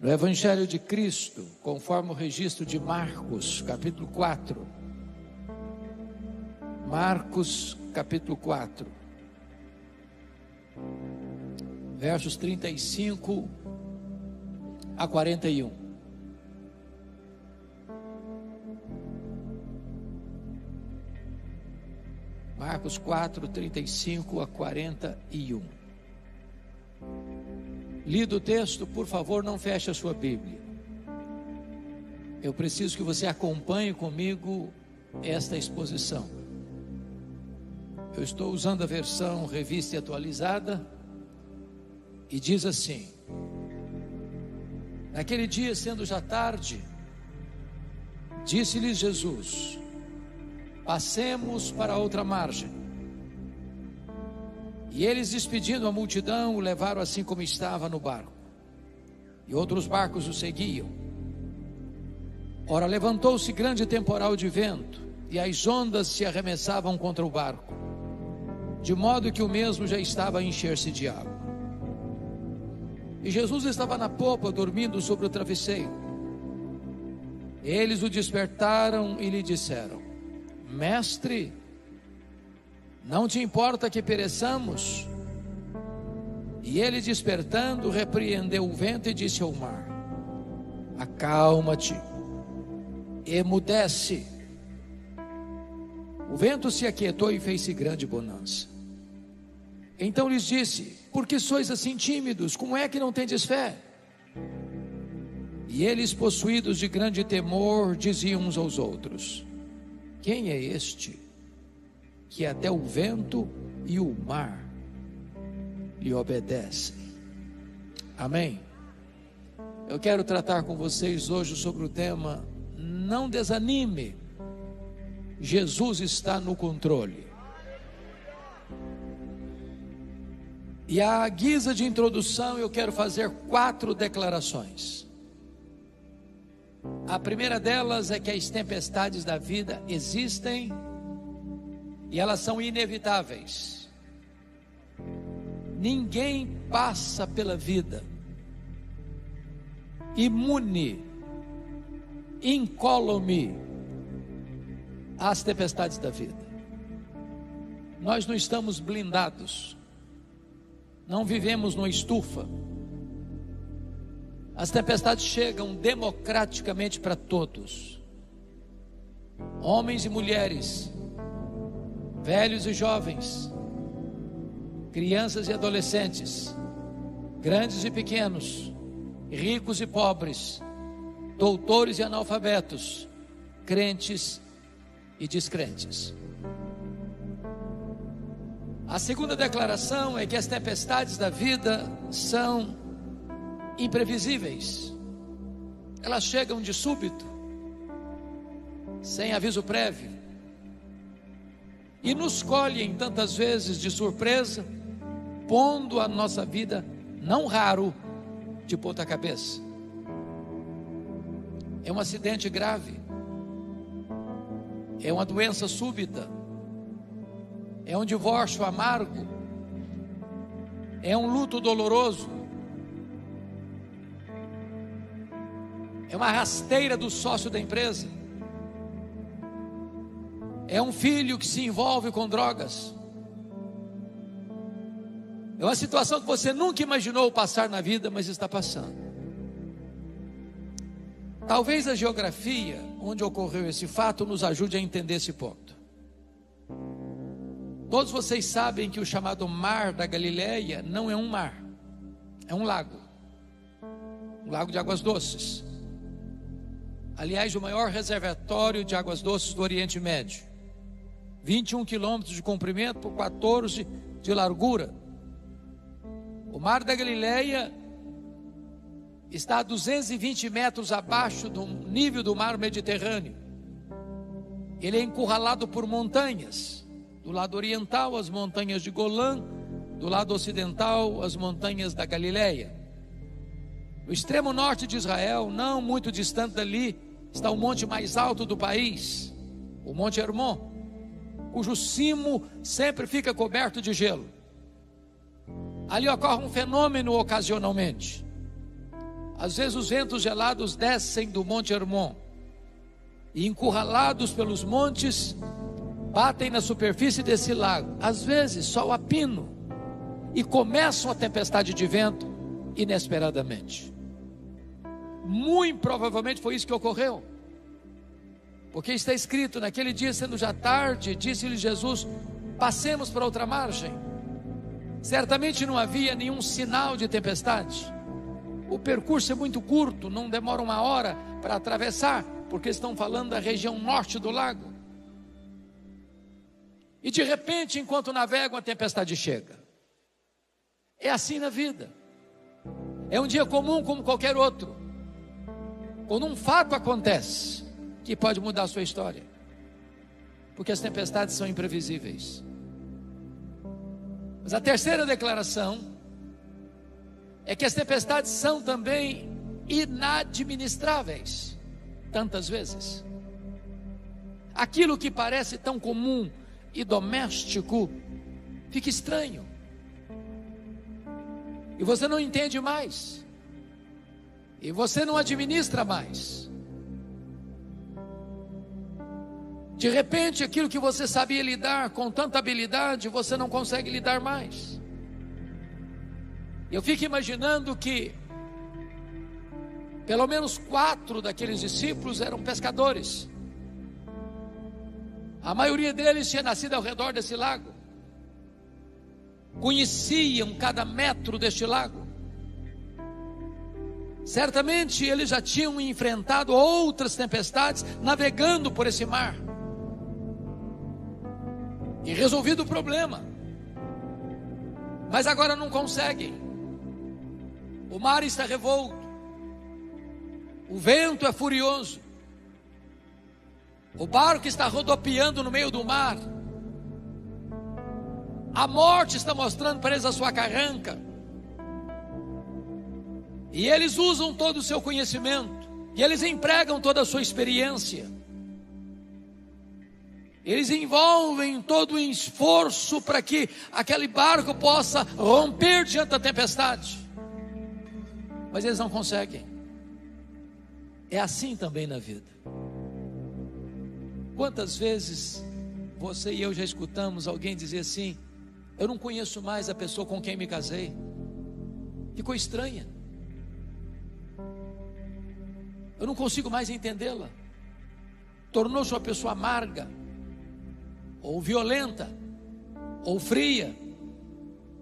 No Evangelho de Cristo, conforme o registro de Marcos, capítulo 4. Marcos, capítulo 4. Versos 35 a 41. Marcos 4, 35 a 41. Lido o texto, por favor, não feche a sua Bíblia. Eu preciso que você acompanhe comigo esta exposição. Eu estou usando a versão revista e atualizada, e diz assim: naquele dia, sendo já tarde, disse-lhes Jesus: passemos para outra margem. E eles, despedindo a multidão, o levaram assim como estava no barco, e outros barcos o seguiam. Ora, levantou-se grande temporal de vento, e as ondas se arremessavam contra o barco, de modo que o mesmo já estava a encher-se de água. E Jesus estava na popa, dormindo sobre o travesseiro. Eles o despertaram e lhe disseram: Mestre, não te importa que pereçamos? E ele, despertando, repreendeu o vento e disse ao mar: acalma-te, emudece. O vento se aquietou e fez-se grande bonança. Então lhes disse: por que sois assim tímidos? Como é que não tendes fé? E eles, possuídos de grande temor, diziam uns aos outros: quem é este, que até o vento e o mar lhe obedecem? Amém? Eu quero tratar com vocês hoje sobre o tema: não desanime, Jesus está no controle. E à guisa de introdução, eu quero fazer 4 declarações. A primeira delas é que as tempestades da vida existem e elas são inevitáveis. Ninguém passa pela vida imune, incólume às tempestades da vida. Nós não estamos blindados, não vivemos numa estufa. As tempestades chegam democraticamente para todos, homens e mulheres, velhos e jovens, crianças e adolescentes, grandes e pequenos, ricos e pobres, doutores e analfabetos, crentes e descrentes. A segunda declaração é que as tempestades da vida são imprevisíveis. Elas chegam de súbito, sem aviso prévio, e nos colhem tantas vezes de surpresa, pondo a nossa vida, não raro, de ponta cabeça. É um acidente grave, é uma doença súbita, é um divórcio amargo, é um luto doloroso, é uma rasteira do sócio da empresa, é um filho que se envolve com drogas, é uma situação que você nunca imaginou passar na vida, mas está passando. Talvez a geografia onde ocorreu esse fato nos ajude a entender esse ponto. Todos vocês sabem que o chamado Mar da Galileia não é um mar, é um lago de águas doces. Aliás, o maior reservatório de águas doces do Oriente Médio, 21 quilômetros de comprimento por 14 de largura. O Mar da Galileia está a 220 metros abaixo do nível do mar Mediterrâneo. Ele é encurralado por montanhas. Do lado oriental, as montanhas de Golã; do lado ocidental, as montanhas da Galileia. No extremo norte de Israel, não muito distante dali, está o monte mais alto do país, o Monte Hermon, cujo cimo sempre fica coberto de gelo. Ali ocorre um fenômeno ocasionalmente. Às vezes os ventos gelados descem do Monte Hermon e, encurralados pelos montes, batem na superfície desse lago. Às vezes sol a pino e começa uma tempestade de vento inesperadamente. Muito provavelmente foi isso que ocorreu, porque está escrito: naquele dia, sendo já tarde, disse-lhe Jesus: passemos para outra margem. Certamente não havia nenhum sinal de tempestade. O percurso é muito curto, não demora 1 hora para atravessar, porque estão falando da região norte do lago. E de repente, enquanto navegam, a tempestade chega. É assim na vida. É um dia comum como qualquer outro. Quando um fato acontece que pode mudar a sua história, porque as tempestades são imprevisíveis. Mas a terceira declaração é que as tempestades são também inadministráveis, tantas vezes. Aquilo que parece tão comum e doméstico fica estranho, e você não entende mais, e você não administra mais. De repente, aquilo que você sabia lidar com tanta habilidade, você não consegue lidar mais. Eu fico imaginando que pelo menos 4 daqueles discípulos eram pescadores. A maioria deles tinha nascido ao redor desse lago, conheciam cada metro deste lago. Certamente eles já tinham enfrentado outras tempestades navegando por esse mar e resolvido o problema, mas agora não conseguem. O mar está revolto, o vento é furioso, o barco está rodopiando no meio do mar, a morte está mostrando para eles a sua carranca, e eles usam todo o seu conhecimento, e eles empregam toda a sua experiência, eles envolvem todo o esforço para que aquele barco possa romper diante da tempestade, mas eles não conseguem. É assim também na vida. Quantas vezes você e eu já escutamos alguém dizer assim: eu não conheço mais a pessoa com quem me casei, ficou estranha, eu não consigo mais entendê-la, tornou-se uma pessoa amarga, ou violenta, ou fria,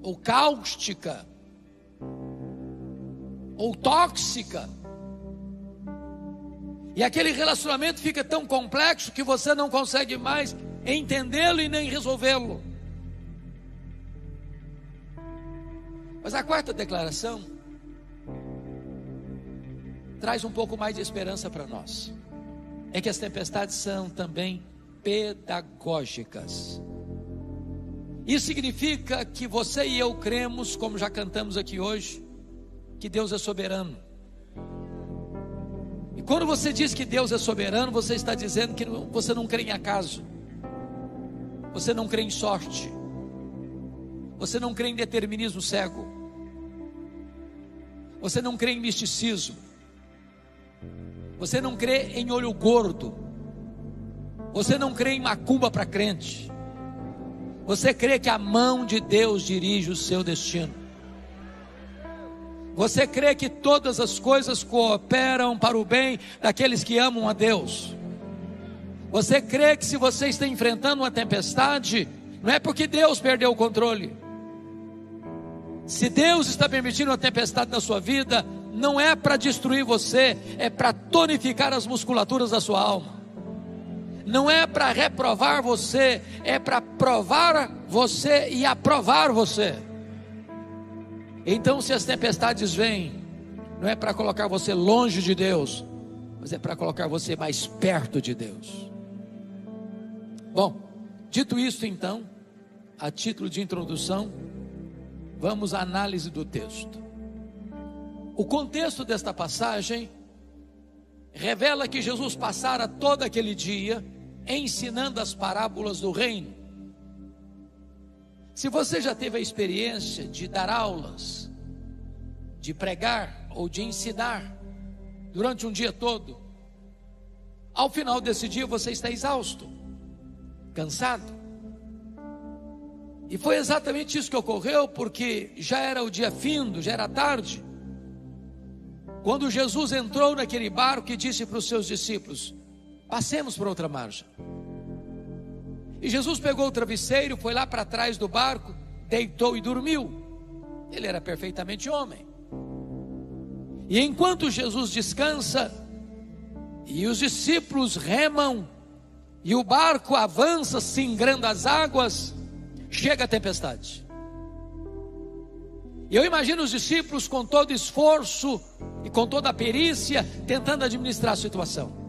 ou cáustica, ou tóxica. E aquele relacionamento fica tão complexo que você não consegue mais entendê-lo e nem resolvê-lo. Mas a quarta declaração traz um pouco mais de esperança para nós. É que as tempestades são também pedagógicas. Isso significa que você e eu cremos, como já cantamos aqui hoje, que Deus é soberano. E quando você diz que Deus é soberano, você está dizendo que você não crê em acaso, você não crê em sorte, você não crê em determinismo cego, você não crê em misticismo, você não crê em olho gordo, você não crê em macumba para crente, você crê que a mão de Deus dirige o seu destino. Você crê que todas as coisas cooperam para o bem daqueles que amam a Deus. Você crê que se você está enfrentando uma tempestade, não é porque Deus perdeu o controle. Se Deus está permitindo uma tempestade na sua vida, não é para destruir você, é para tonificar as musculaturas da sua alma. Não é para reprovar você, é para provar você e aprovar você. Então, se as tempestades vêm, não é para colocar você longe de Deus, mas é para colocar você mais perto de Deus. Bom, dito isso então, a título de introdução, vamos à análise do texto. O contexto desta passagem revela que Jesus passara todo aquele dia ensinando as parábolas do reino. Se você já teve a experiência de dar aulas, de pregar, ou de ensinar durante um dia todo, ao final desse dia você está exausto, cansado. E foi exatamente isso que ocorreu, porque já era o dia findo, já era tarde, quando Jesus entrou naquele barco e disse para os seus discípulos: passemos para outra margem. E Jesus pegou o travesseiro, foi lá para trás do barco, deitou e dormiu. Ele era perfeitamente homem. E enquanto Jesus descansa, e os discípulos remam, e o barco avança, singrando as águas, chega a tempestade. E eu imagino os discípulos com todo esforço e com toda a perícia, tentando administrar a situação.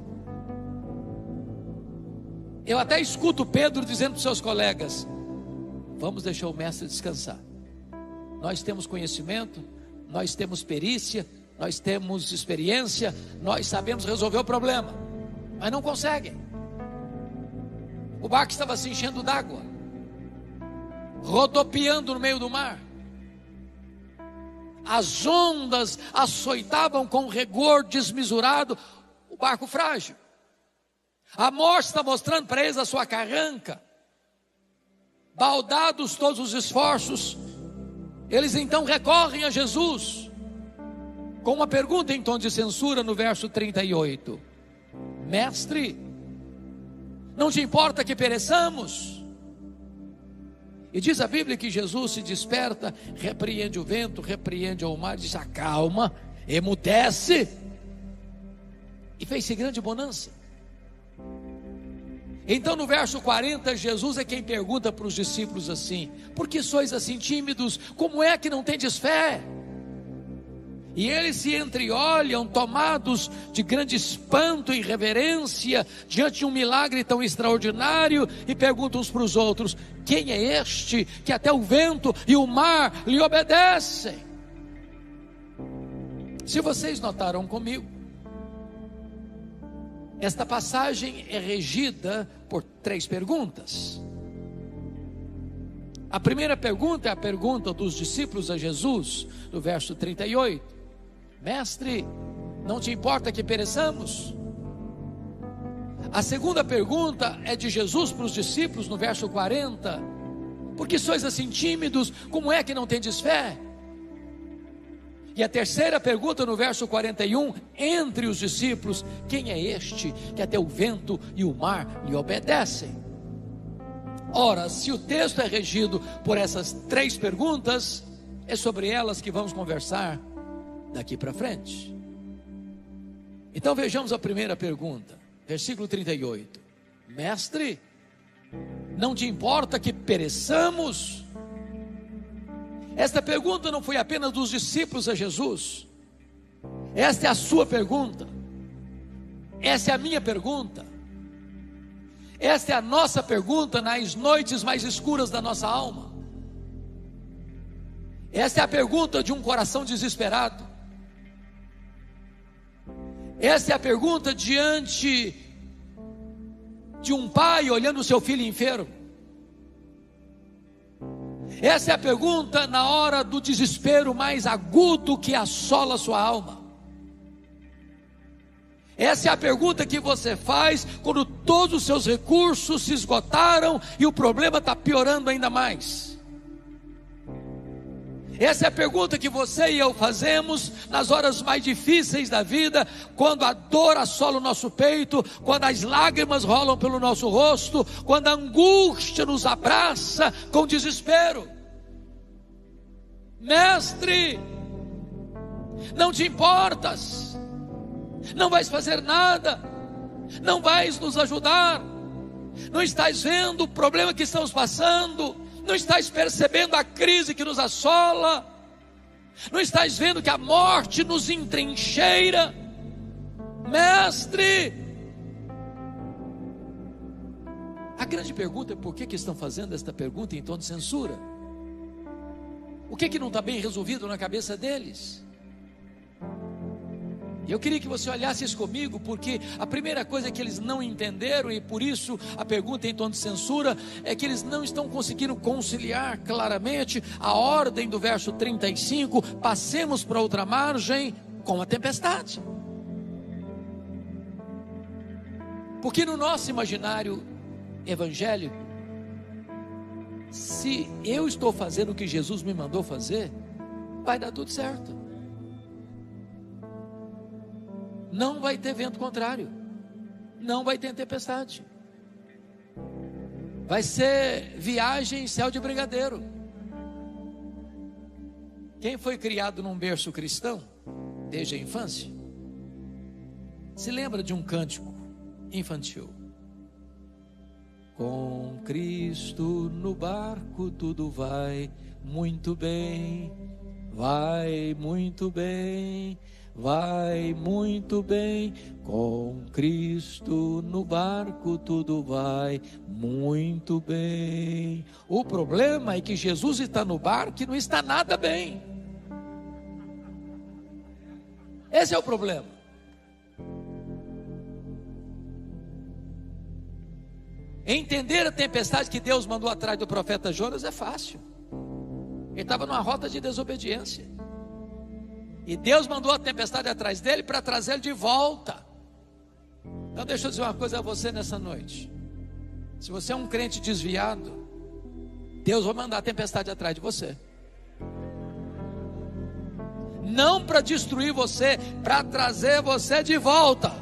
Eu até escuto Pedro dizendo para os seus colegas: vamos deixar o mestre descansar. Nós temos conhecimento, nós temos perícia, nós temos experiência, nós sabemos resolver o problema, mas não conseguem. O barco estava se enchendo d'água, rodopiando no meio do mar. As ondas açoitavam com rigor desmesurado o barco frágil. A morte está mostrando para eles a sua carranca. Baldados todos os esforços, eles então recorrem a Jesus com uma pergunta em tom de censura no verso 38: Mestre, não te importa que pereçamos? E diz a Bíblia que Jesus se desperta, repreende o vento, repreende o mar, diz: acalma, emudece, e fez-se grande bonança. Então no verso 40, Jesus é quem pergunta para os discípulos assim: por que sois assim tímidos? Como é que não tendes fé? E eles se entreolham, tomados de grande espanto e reverência, diante de um milagre tão extraordinário, e perguntam uns para os outros: quem é este, que até o vento e o mar lhe obedecem? Se vocês notaram comigo, esta passagem é regida por 3 perguntas. A primeira pergunta é a pergunta dos discípulos a Jesus, no verso 38: Mestre, não te importa que pereçamos? A segunda pergunta é de Jesus para os discípulos, no verso 40: por que sois assim tímidos? Como é que não tendes fé? E a terceira pergunta no verso 41, entre os discípulos: quem é este que até o vento e o mar lhe obedecem? Ora, se o texto é regido por essas 3 perguntas, é sobre elas que vamos conversar daqui para frente. Então vejamos a primeira pergunta, versículo 38: Mestre, não te importa que pereçamos? Esta pergunta não foi apenas dos discípulos a Jesus. Esta é a sua pergunta. Essa é a minha pergunta. Esta é a nossa pergunta nas noites mais escuras da nossa alma. Esta é a pergunta de um coração desesperado. Esta é a pergunta diante de um pai olhando o seu filho enfermo. Essa é a pergunta na hora do desespero mais agudo que assola a sua alma. Essa é a pergunta que você faz quando todos os seus recursos se esgotaram e o problema está piorando ainda mais. Essa é a pergunta que você e eu fazemos nas horas mais difíceis da vida, quando a dor assola o nosso peito, quando as lágrimas rolam pelo nosso rosto, quando a angústia nos abraça com desespero. Mestre, não te importas, não vais fazer nada, não vais nos ajudar, não estás vendo o problema que estamos passando, não estás percebendo a crise que nos assola, não estás vendo que a morte nos entrincheira. Mestre, a grande pergunta é: por que estão fazendo esta pergunta em tom de censura? O que não está bem resolvido na cabeça deles? E eu queria que você olhasse isso comigo, porque a primeira coisa que eles não entenderam, e por isso a pergunta em tom de censura, é que eles não estão conseguindo conciliar claramente a ordem do verso 35, passemos para outra margem, com a tempestade. Porque no nosso imaginário evangélico, se eu estou fazendo o que Jesus me mandou fazer, vai dar tudo certo. Não vai ter vento contrário, não vai ter tempestade. Vai ser viagem em céu de brigadeiro. Quem foi criado num berço cristão, desde a infância, se lembra de um cântico infantil: com Cristo no barco tudo vai muito bem, vai muito bem, vai muito bem. Com Cristo no barco tudo vai muito bem. O problema é que Jesus está no barco e não está nada bem. Esse é o problema. Entender a tempestade que Deus mandou atrás do profeta Jonas é fácil. Ele estava numa rota de desobediência, e Deus mandou a tempestade atrás dele para trazê-lo de volta. Então deixa eu dizer uma coisa a você nessa noite: se você é um crente desviado, Deus vai mandar a tempestade atrás de você, não para destruir você, para trazer você de volta.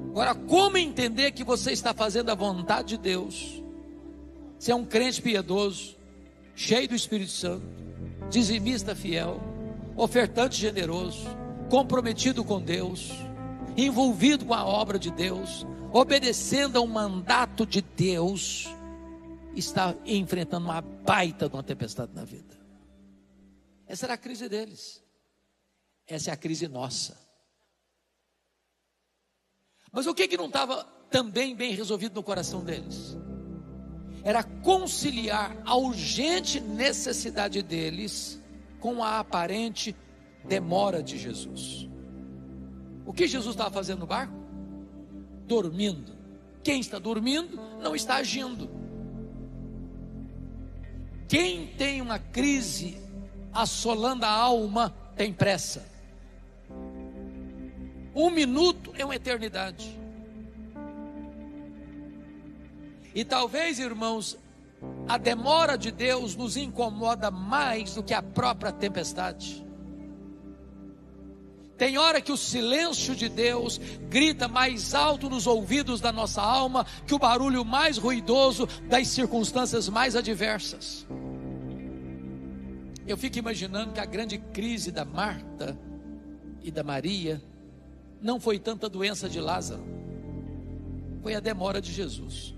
Agora, como entender que você está fazendo a vontade de Deus? Você é um crente piedoso, cheio do Espírito Santo, dizimista fiel, ofertante generoso, comprometido com Deus, envolvido com a obra de Deus, obedecendo a um mandato de Deus, está enfrentando uma baita de uma tempestade na vida. Essa era a crise deles. Essa é a crise nossa. Mas o que não estava também bem resolvido no coração deles? Era conciliar a urgente necessidade deles com a aparente demora de Jesus. O que Jesus estava fazendo no barco? Dormindo. Quem está dormindo não está agindo. Quem tem uma crise assolando a alma tem pressa. 1 minuto é uma eternidade. E talvez, irmãos, a demora de Deus nos incomoda mais do que a própria tempestade. Tem hora que o silêncio de Deus grita mais alto nos ouvidos da nossa alma que o barulho mais ruidoso das circunstâncias mais adversas. Eu fico imaginando que a grande crise da Marta e da Maria não foi tanta doença de Lázaro, foi a demora de Jesus.